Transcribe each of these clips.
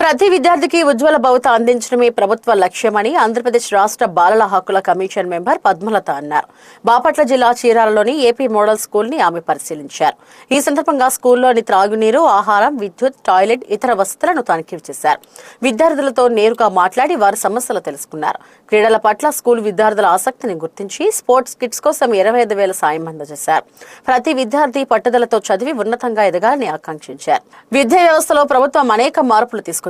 ప్రతి విద్యార్థికి ఉజ్వల భవిత అందించడమే ప్రభుత్వ లక్ష్యమని ఆంధ్రప్రదేశ్ రాష్ట్ర బాలల హక్కుల కమిషన్ మెంబర్ పద్మలత అన్నారు. బాపట్ల జిల్లా చీరాలలోని ఏపీ మోడల్ స్కూల్ ని ఆమె పరిశీలించారు. ఈ సందర్భంగా స్కూల్లోని త్రాగునీరు, ఆహారం, విద్యుత్, టాయిలెట్, ఇతర వసతులను తనిఖీ చేశారు. విద్యార్థులతో నేరుగా మాట్లాడి వారి సమస్యలు తెలుసుకున్నారు. క్రీడల పట్ల స్కూల్ విద్యార్థుల ఆసక్తిని గుర్తించి స్పోర్ట్స్ కిట్స్ కోసం 25,000 సాయం అందజేశారు. ప్రతి విద్యార్థి పట్టుదలతో చదివి ఉన్నతంగా ఎదగాలని ఆకాంక్షించారు. విద్యా వ్యవస్థలో ప్రభుత్వం అనేక మార్పులు తీసుకొచ్చిందన్నారు.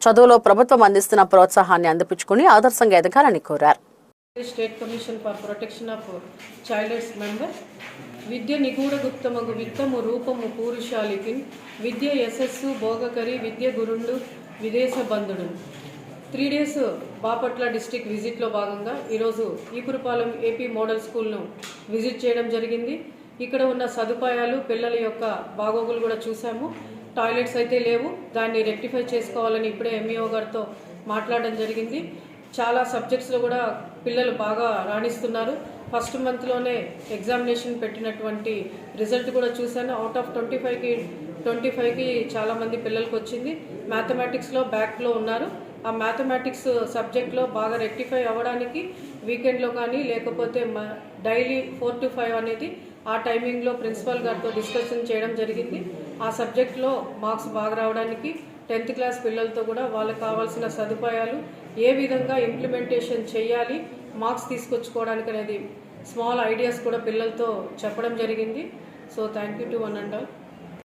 చదువులో ప్రభుత్వం అందిస్తున్న ప్రోత్సాహాన్ని అందిపుచ్చుకుని ఆదర్శంగా ఎదగాలని కోరారు. State commission for protection of child rights member Vidya నిగూఢ గుప్తమగు విత్తము రూపము పూరుషాలికి విద్య యశస్సు భోగకరి విద్య గురుండు విదేశ బంధుడు 3 days బాపట్ల డిస్టిక్ విజిట్లో భాగంగా ఈరోజు ఈపురపాలెం ఏపీ మోడల్ స్కూల్ను విజిట్ చేయడం జరిగింది. ఇక్కడ ఉన్న సదుపాయాలు, పిల్లల యొక్క బాగోగులు కూడా చూసాము. టాయిలెట్స్ అయితే లేవు, దాన్ని రెక్టిఫై చేసుకోవాలని ఇప్పుడే ఎంఈఓ గారితో మాట్లాడడం జరిగింది. చాలా సబ్జెక్ట్స్లో కూడా పిల్లలు బాగా రాణిస్తున్నారు. ఫస్ట్ మంత్లోనే ఎగ్జామినేషన్ పెట్టినటువంటి రిజల్ట్ కూడా చూశాను. అవుట్ ఆఫ్ 25కి చాలామంది పిల్లలకు వచ్చింది. మ్యాథమెటిక్స్లో బ్యాక్లో ఉన్నారు. ఆ మ్యాథమెటిక్స్ సబ్జెక్ట్లో బాగా రెక్టిఫై అవ్వడానికి వీకెండ్లో కానీ లేకపోతే డైలీ 4 to 5 అనేది ఆ టైమింగ్లో ప్రిన్సిపల్ గారితో డిస్కషన్ చేయడం జరిగింది. ఆ సబ్జెక్ట్లో మార్క్స్ బాగా రావడానికి 10th క్లాస్ పిల్లలతో కూడా వాళ్ళకి కావాల్సిన సదుపాయాలు ఏ విధంగా ఇంప్లిమెంటేషన్ చేయాలి, మార్క్స్ తీసుకొచ్చుకోవడానికి అనేది స్మాల్ ఐడియాస్ కూడా పిల్లలతో చెప్పడం జరిగింది. So thank you to one and all.